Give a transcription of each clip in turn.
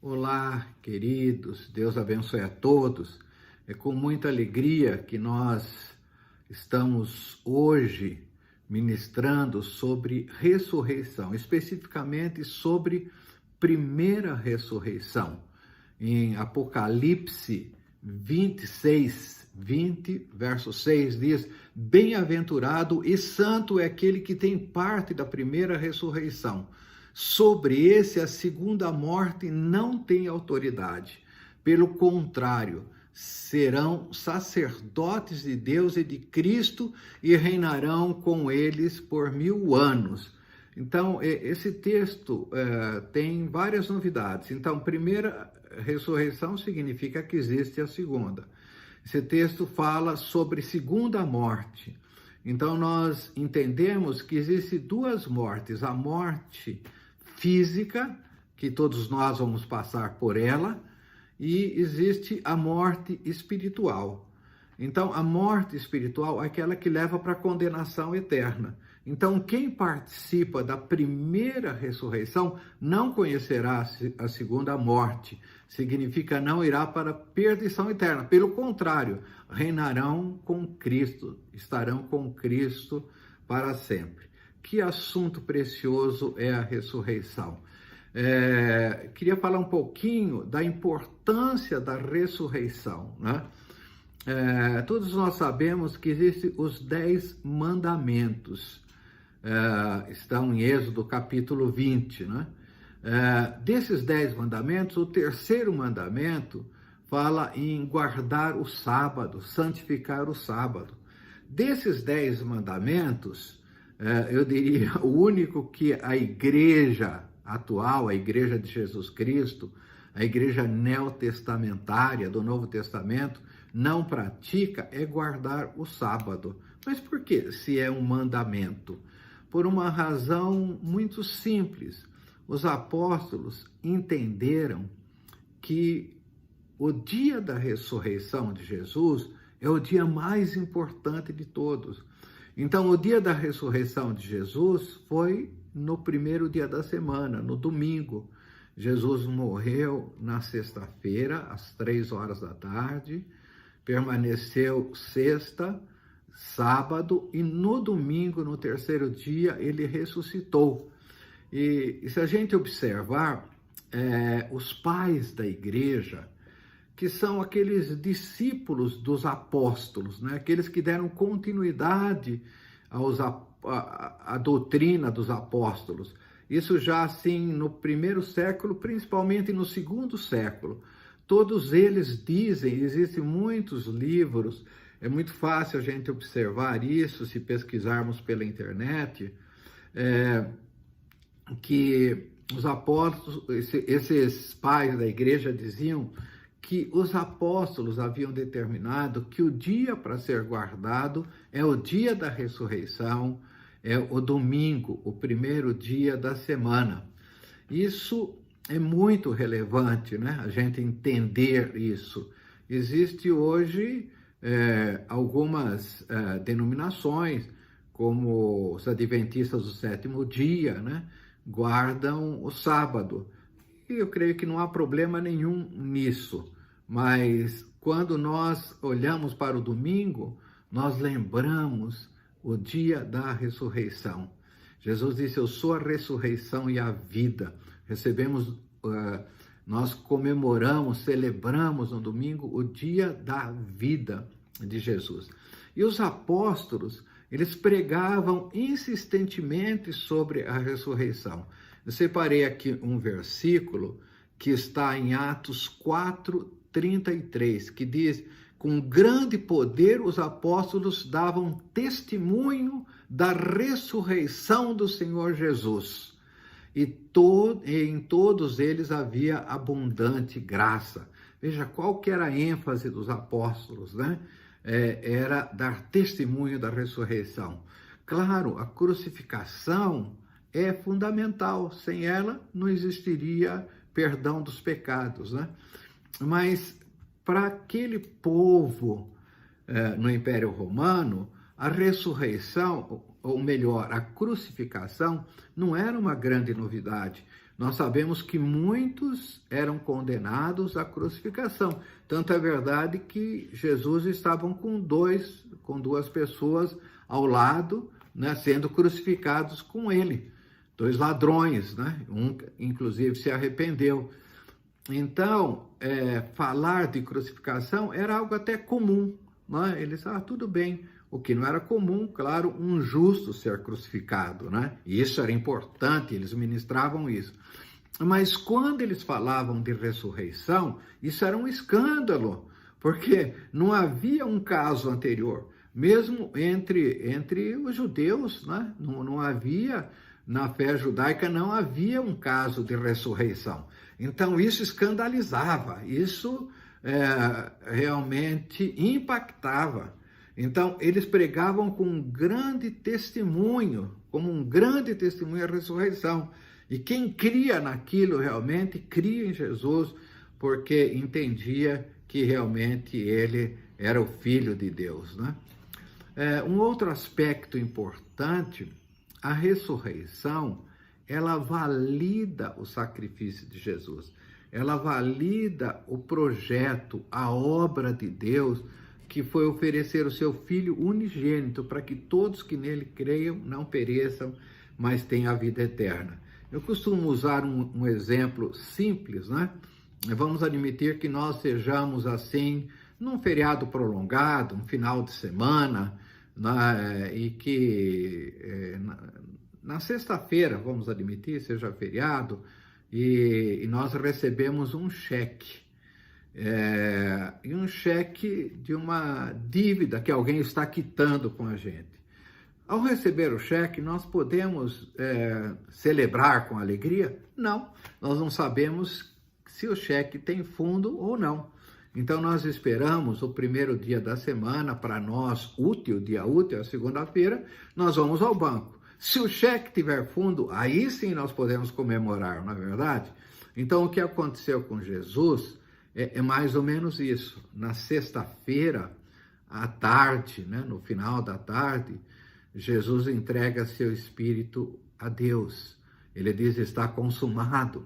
Olá, queridos, Deus abençoe a todos. É com muita alegria que nós estamos hoje ministrando sobre ressurreição, especificamente sobre primeira ressurreição. Em Apocalipse 20, verso 6 diz: Bem-aventurado e santo é aquele que tem parte da primeira ressurreição. Sobre esse, a segunda morte não tem autoridade. Pelo contrário, serão sacerdotes de Deus e de Cristo e reinarão com eles por 1000 anos. Então, esse texto tem várias novidades. Então, primeira ressurreição significa que existe a segunda. Esse texto fala sobre segunda morte. Então, nós entendemos que existem duas mortes: a morte física, que todos nós vamos passar por ela, e existe a morte espiritual. Então, a morte espiritual é aquela que leva para a condenação eterna. Então, quem participa da primeira ressurreição não conhecerá a segunda morte. Significa não irá para a perdição eterna. Pelo contrário, reinarão com Cristo, estarão com Cristo para sempre. Que assunto precioso é a ressurreição. Queria falar um pouquinho da importância da ressurreição, né? Todos nós sabemos que existem os 10 mandamentos, estão em Êxodo capítulo 20, né? Desses 10 mandamentos, o terceiro mandamento fala em guardar o sábado, santificar o sábado. Desses 10 mandamentos, eu diria, o único que a igreja atual, a igreja de Jesus Cristo, a igreja neotestamentária do Novo Testamento, não pratica é guardar o sábado. Mas por que, se é um mandamento? Por uma razão muito simples. Os apóstolos entenderam que o dia da ressurreição de Jesus é o dia mais importante de todos. Então, o dia da ressurreição de Jesus foi no primeiro dia da semana, no domingo. Jesus morreu na sexta-feira, às 3 horas da tarde, permaneceu sexta, sábado, e no domingo, no terceiro dia, ele ressuscitou. E se a gente observar, os pais da igreja, que são aqueles discípulos dos apóstolos, né? Aqueles que deram continuidade à doutrina dos apóstolos. Isso já assim no primeiro século, principalmente no segundo século. Todos eles dizem, existem muitos livros, é muito fácil a gente observar isso se pesquisarmos pela internet, que os apóstolos, esses pais da igreja diziam que os apóstolos haviam determinado que o dia para ser guardado é o dia da ressurreição, é o domingo, o primeiro dia da semana. Isso é muito relevante, né? A gente entender isso. Existe hoje algumas denominações, como os adventistas do sétimo dia, né? Guardam o sábado. E eu creio que não há problema nenhum nisso. Mas quando nós olhamos para o domingo, nós lembramos o dia da ressurreição. Jesus disse: eu sou a ressurreição e a vida. Nós comemoramos, celebramos no domingo o dia da vida de Jesus. E os apóstolos, eles pregavam insistentemente sobre a ressurreição. Eu separei aqui um versículo que está em Atos 4:33, que diz: com grande poder os apóstolos davam testemunho da ressurreição do Senhor Jesus. E em todos eles havia abundante graça. Veja qual que era a ênfase dos apóstolos, né? Era dar testemunho da ressurreição. Claro, a crucificação é fundamental. Sem ela, não existiria perdão dos pecados, né? Mas para aquele povo no Império Romano, a ressurreição, ou melhor, a crucificação, não era uma grande novidade, nós sabemos que muitos eram condenados à crucificação. Tanto é verdade que Jesus estava com duas pessoas ao lado, né, sendo crucificados com ele. 2 ladrões, né? Um, inclusive, se arrependeu. Então, falar de crucificação era algo até comum, né? Eles, tudo bem. O que não era comum, claro, um justo ser crucificado, né? E isso era importante, eles ministravam isso. Mas quando eles falavam de ressurreição, isso era um escândalo, porque não havia um caso anterior, mesmo entre os judeus, né? Não havia, na fé judaica, não havia um caso de ressurreição. Então isso escandalizava, isso realmente impactava. Então, eles pregavam com um grande testemunho, como um grande testemunho a ressurreição. E quem cria naquilo realmente, cria em Jesus, porque entendia que realmente ele era o Filho de Deus, né? Um outro aspecto importante, a ressurreição, ela valida o sacrifício de Jesus. Ela valida o projeto, a obra de Deus, que foi oferecer o seu Filho unigênito para que todos que nele creiam não pereçam, mas tenham a vida eterna. Eu costumo usar um exemplo simples, né? Vamos admitir que nós sejamos assim, num feriado prolongado, um final de semana, né? E que na sexta-feira, vamos admitir, seja feriado, e nós recebemos um cheque. E um cheque de uma dívida que alguém está quitando com a gente. Ao receber o cheque, nós podemos celebrar com alegria? Não, nós não sabemos se o cheque tem fundo ou não. Então nós esperamos o primeiro dia da semana, para nós útil, dia útil, a segunda-feira, nós vamos ao banco. Se o cheque tiver fundo, aí sim nós podemos comemorar, não é verdade? Então o que aconteceu com Jesus é mais ou menos isso. Na sexta-feira, à tarde, né, no final da tarde, Jesus entrega seu espírito a Deus. Ele diz, está consumado.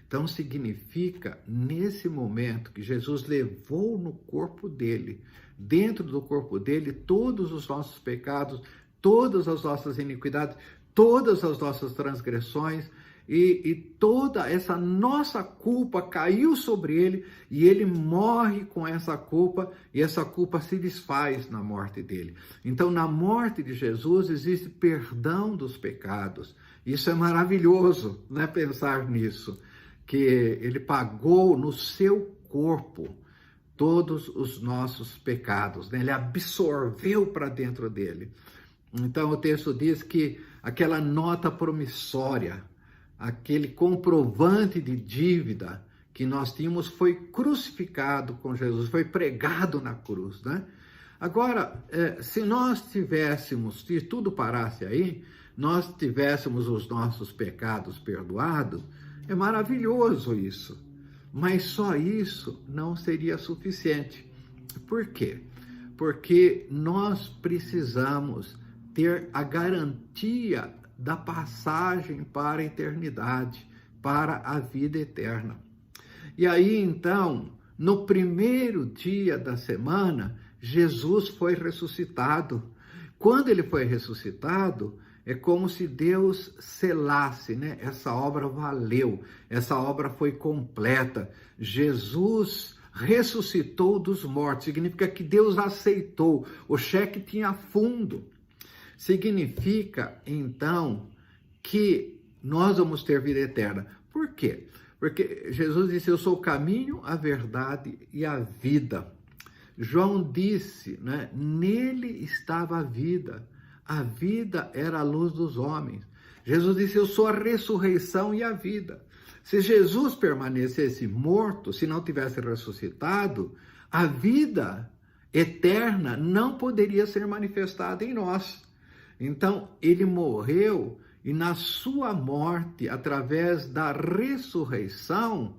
Então significa, nesse momento, que Jesus levou no corpo dele, dentro do corpo dele, todos os nossos pecados, todas as nossas iniquidades, todas as nossas transgressões, e toda essa nossa culpa caiu sobre ele, e ele morre com essa culpa, e essa culpa se desfaz na morte dele. Então, na morte de Jesus existe perdão dos pecados. Isso é maravilhoso, né? Pensar nisso, que ele pagou no seu corpo todos os nossos pecados, né? Ele absorveu para dentro dele. Então, o texto diz que aquela nota promissória, aquele comprovante de dívida que nós tínhamos, foi crucificado com Jesus, foi pregado na cruz, né? Agora, se nós tivéssemos, se tudo parasse aí, nós tivéssemos os nossos pecados perdoados, é maravilhoso isso. Mas só isso não seria suficiente. Por quê? Porque nós precisamos ter a garantia da passagem para a eternidade, para a vida eterna. E aí, então, no primeiro dia da semana, Jesus foi ressuscitado. Quando ele foi ressuscitado, é como se Deus selasse, né? Essa obra valeu, essa obra foi completa. Jesus ressuscitou dos mortos, significa que Deus aceitou, o cheque tinha fundo. Significa, então, que nós vamos ter vida eterna. Por quê? Porque Jesus disse, eu sou o caminho, a verdade e a vida. João disse, né? Nele estava a vida era a luz dos homens. Jesus disse, eu sou a ressurreição e a vida. Se Jesus permanecesse morto, se não tivesse ressuscitado, a vida eterna não poderia ser manifestada em nós. Então, ele morreu e na sua morte, através da ressurreição,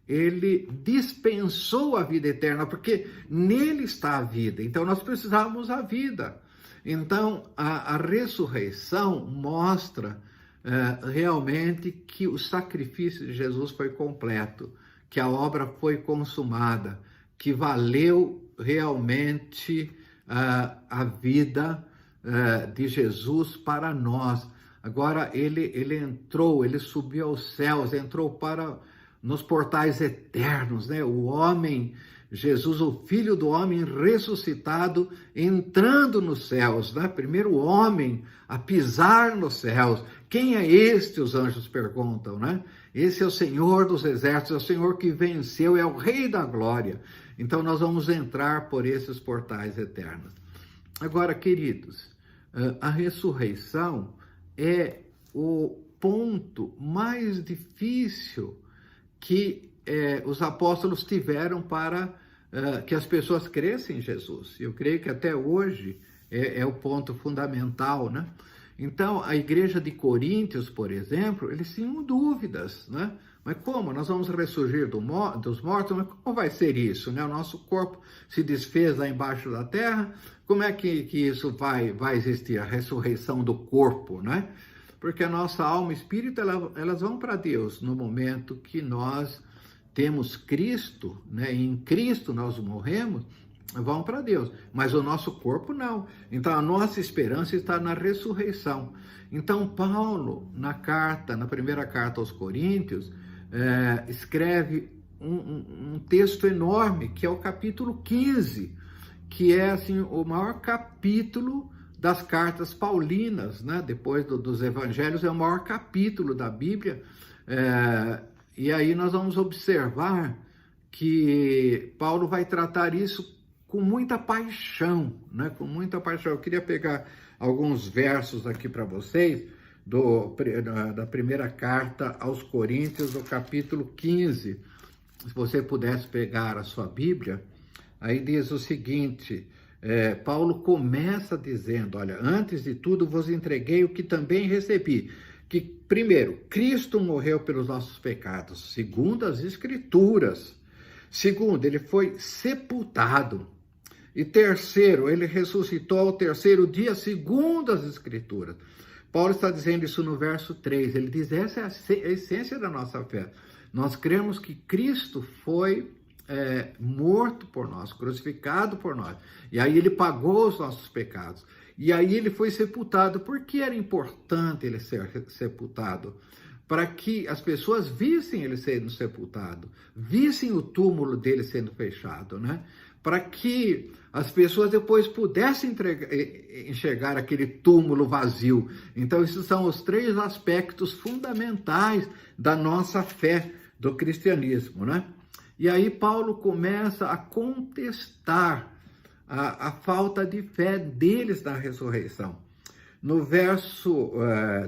ele dispensou a vida eterna, porque nele está a vida. Então, nós precisávamos a vida. Então, a ressurreição mostra realmente que o sacrifício de Jesus foi completo, que a obra foi consumada, que valeu realmente a vida de Jesus para nós. Agora ele entrou, ele subiu aos céus, entrou nos portais eternos, né? O homem, Jesus, o Filho do homem ressuscitado, entrando nos céus, né? Primeiro homem a pisar nos céus. Quem é este? Os anjos perguntam, né? Esse é o Senhor dos exércitos, é o Senhor que venceu, é o Rei da glória. Então nós vamos entrar por esses portais eternos. Agora, queridos, a ressurreição é o ponto mais difícil que os apóstolos tiveram para que as pessoas crescem em Jesus. Eu creio que até hoje é o ponto fundamental, né? Então, a igreja de Coríntios, por exemplo, eles tinham dúvidas, né? Mas como? Nós vamos ressurgir dos mortos? Mas como vai ser isso, né? O nosso corpo se desfez lá embaixo da terra, como é que isso vai existir? A ressurreição do corpo, né? Porque a nossa alma e espírito, elas vão para Deus no momento que nós temos Cristo, né? E em Cristo nós morremos, vão para Deus, mas o nosso corpo não. Então a nossa esperança está na ressurreição. Então Paulo, na primeira carta aos Coríntios, escreve um texto enorme, que é o capítulo 15, que é assim, o maior capítulo das cartas paulinas, né? Depois dos evangelhos, é o maior capítulo da Bíblia, e aí nós vamos observar que Paulo vai tratar isso com muita paixão, né? Com muita paixão. Eu queria pegar alguns versos aqui para vocês, da primeira carta aos Coríntios, do capítulo 15. Se você pudesse pegar a sua Bíblia, aí diz o seguinte, Paulo começa dizendo, olha, antes de tudo vos entreguei o que também recebi, que primeiro, Cristo morreu pelos nossos pecados, segundo as Escrituras. Segundo, ele foi sepultado. E terceiro, ele ressuscitou ao terceiro dia, segundo as Escrituras. Paulo está dizendo isso no verso 3. Ele diz, essa é a essência da nossa fé. Nós cremos que Cristo foi morto por nós, crucificado por nós. E aí ele pagou os nossos pecados. E aí ele foi sepultado. Por que era importante ele ser sepultado? Para que as pessoas vissem ele sendo sepultado, vissem o túmulo dele sendo fechado, né? Para que as pessoas depois pudessem enxergar aquele túmulo vazio. Então, esses são os três aspectos fundamentais da nossa fé, do cristianismo, né? E aí Paulo começa a contestar a falta de fé deles na ressurreição. No verso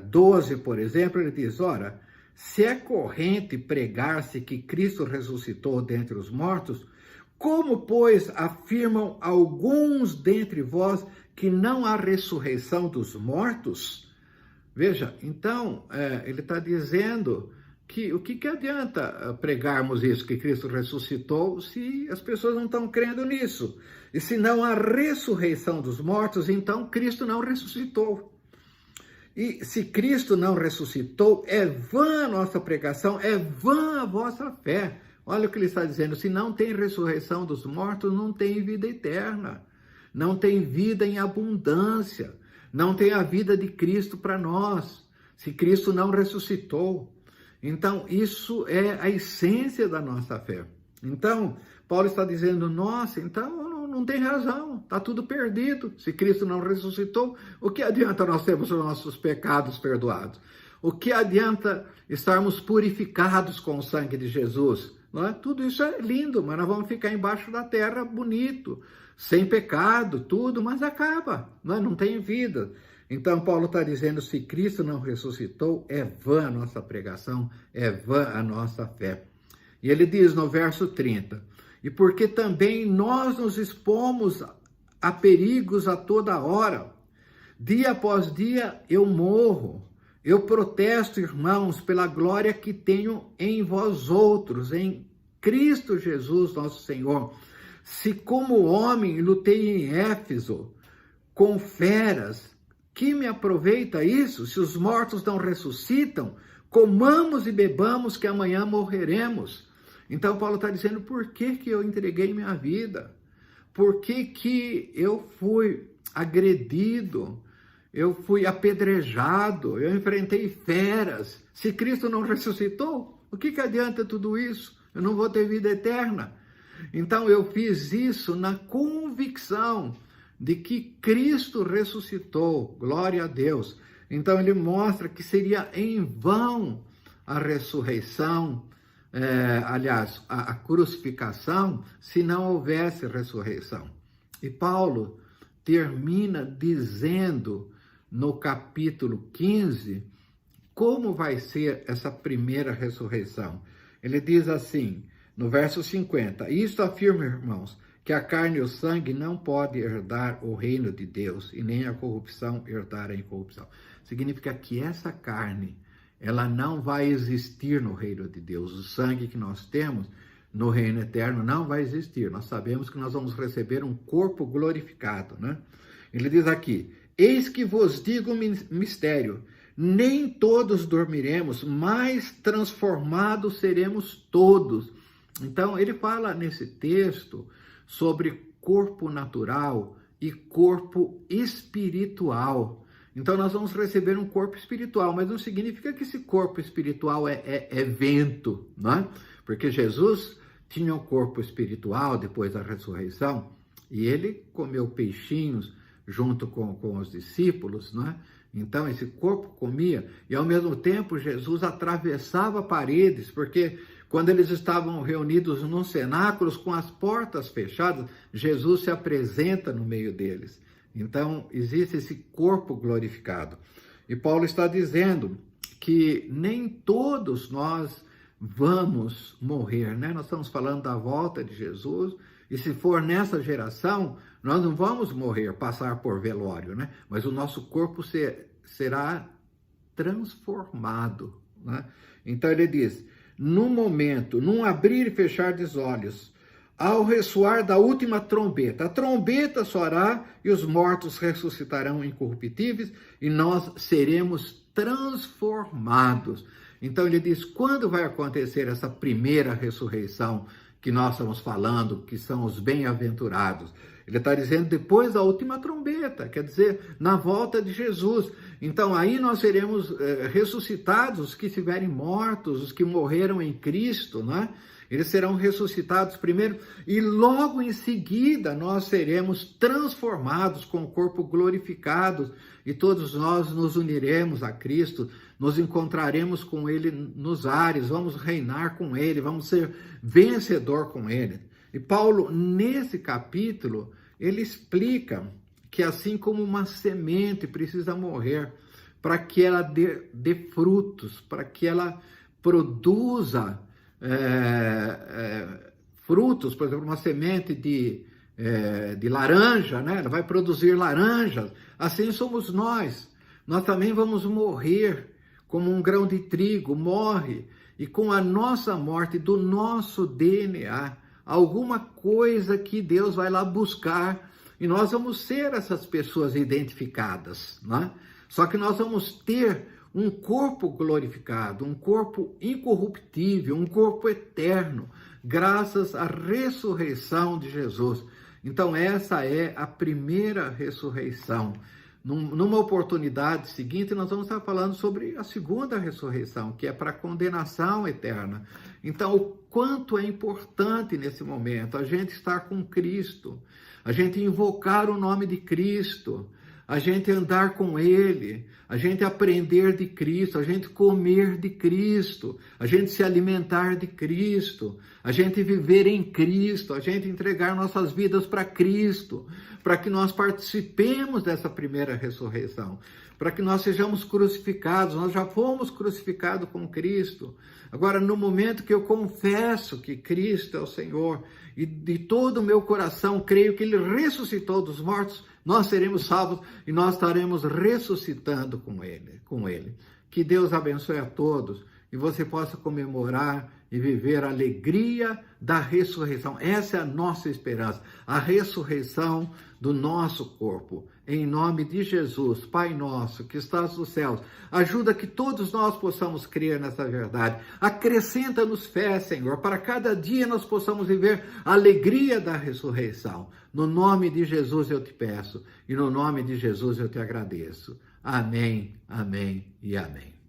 12, por exemplo, ele diz, ora, se é corrente pregar-se que Cristo ressuscitou dentre os mortos, como, pois, afirmam alguns dentre vós que não há ressurreição dos mortos? Veja, então, ele está dizendo que o que adianta pregarmos isso, que Cristo ressuscitou, se as pessoas não estão crendo nisso? E se não há ressurreição dos mortos, então Cristo não ressuscitou. E se Cristo não ressuscitou, é vã a nossa pregação, é vã a vossa fé. Olha o que ele está dizendo, se não tem ressurreição dos mortos, não tem vida eterna, não tem vida em abundância, não tem a vida de Cristo para nós, se Cristo não ressuscitou. Então, isso é a essência da nossa fé. Então, Paulo está dizendo, nossa, então não tem razão, está tudo perdido. Se Cristo não ressuscitou, o que adianta nós termos os nossos pecados perdoados? O que adianta estarmos purificados com o sangue de Jesus? Não é? Tudo isso é lindo, mas nós vamos ficar embaixo da terra bonito, sem pecado, tudo, mas acaba, não tem vida. Então Paulo está dizendo, se Cristo não ressuscitou, é vã a nossa pregação, é vã a nossa fé. E ele diz no verso 30, e porque também nós nos expomos a perigos a toda hora, dia após dia eu morro. Eu protesto, irmãos, pela glória que tenho em vós outros, em Cristo Jesus, nosso Senhor. Se como homem lutei em Éfeso com feras, Que me aproveita isso se os mortos não ressuscitam? Comamos e bebamos que amanhã morreremos. Então Paulo está dizendo, por que que eu entreguei minha vida? Por que que eu fui agredido? Eu fui apedrejado, eu enfrentei feras. Se Cristo não ressuscitou, o que que adianta tudo isso? Eu não vou ter vida eterna. Então eu fiz isso na convicção de que Cristo ressuscitou, glória a Deus. Então ele mostra que seria em vão a ressurreição, a crucificação, se não houvesse ressurreição. E Paulo termina dizendo no capítulo 15 como vai ser essa primeira ressurreição. Ele diz assim, no verso 50, isto afirma, irmãos, que a carne e o sangue não podem herdar o reino de Deus, e nem a corrupção herdar a incorrupção. Significa que essa carne, ela não vai existir no reino de Deus. O sangue que nós temos no reino eterno não vai existir. Nós sabemos que nós vamos receber um corpo glorificado, né? Ele diz aqui, eis que vos digo um mistério, nem todos dormiremos, mas transformados seremos todos. Então, ele fala nesse texto sobre corpo natural e corpo espiritual. Então, nós vamos receber um corpo espiritual, mas não significa que esse corpo espiritual é vento, né? Porque Jesus tinha um corpo espiritual depois da ressurreição e ele comeu peixinhos junto com os discípulos, né? Então, esse corpo comia e, ao mesmo tempo, Jesus atravessava paredes, porque quando eles estavam reunidos num cenáculo com as portas fechadas, Jesus se apresenta no meio deles. Então, existe esse corpo glorificado. E Paulo está dizendo que nem todos nós vamos morrer, né? Nós estamos falando da volta de Jesus, e se for nessa geração, nós não vamos morrer, passar por velório, né? Mas o nosso corpo será transformado, né? Então ele diz, no momento, num abrir e fechar dos olhos, ao ressoar da última trombeta, a trombeta soará e os mortos ressuscitarão incorruptíveis e nós seremos transformados. Então ele diz, quando vai acontecer essa primeira ressurreição que nós estamos falando, que são os bem-aventurados? Ele está dizendo depois da última trombeta, quer dizer, na volta de Jesus. Então aí nós seremos ressuscitados, os que estiverem mortos, os que morreram em Cristo, né? Eles serão ressuscitados primeiro e logo em seguida nós seremos transformados com o corpo glorificado e todos nós nos uniremos a Cristo, nos encontraremos com Ele nos ares, vamos reinar com Ele, vamos ser vencedor com Ele. E Paulo, nesse capítulo, ele explica que assim como uma semente precisa morrer para que ela dê frutos, para que ela produza frutos, por exemplo, uma semente de laranja, né? Ela vai produzir laranjas. Assim somos nós. Nós também vamos morrer como um grão de trigo morre, e com a nossa morte do nosso DNA, alguma coisa que Deus vai lá buscar, e nós vamos ser essas pessoas identificadas, né? Só que nós vamos ter um corpo glorificado, um corpo incorruptível, um corpo eterno, graças à ressurreição de Jesus. Então essa é a primeira ressurreição. Numa oportunidade seguinte, nós vamos estar falando sobre a segunda ressurreição, que é para a condenação eterna. Então, o quanto é importante nesse momento a gente estar com Cristo, a gente invocar o nome de Cristo, a gente andar com Ele, a gente aprender de Cristo, a gente comer de Cristo, a gente se alimentar de Cristo, a gente viver em Cristo, a gente entregar nossas vidas para Cristo, para que nós participemos dessa primeira ressurreição, para que nós sejamos crucificados. Nós já fomos crucificados com Cristo. Agora, no momento que eu confesso que Cristo é o Senhor e de todo o meu coração creio que Ele ressuscitou dos mortos, nós seremos salvos e nós estaremos ressuscitando com Ele. Que Deus abençoe a todos e você possa comemorar e viver a alegria da ressurreição. Essa é a nossa esperança, a ressurreição do nosso corpo. em nome de Jesus. Pai nosso que estás nos céus, ajuda que todos nós possamos crer nessa verdade. Acrescenta-nos fé, Senhor, para cada dia nós possamos viver a alegria da ressurreição. No nome de Jesus eu te peço e no nome de Jesus eu te agradeço. Amém, amém e amém.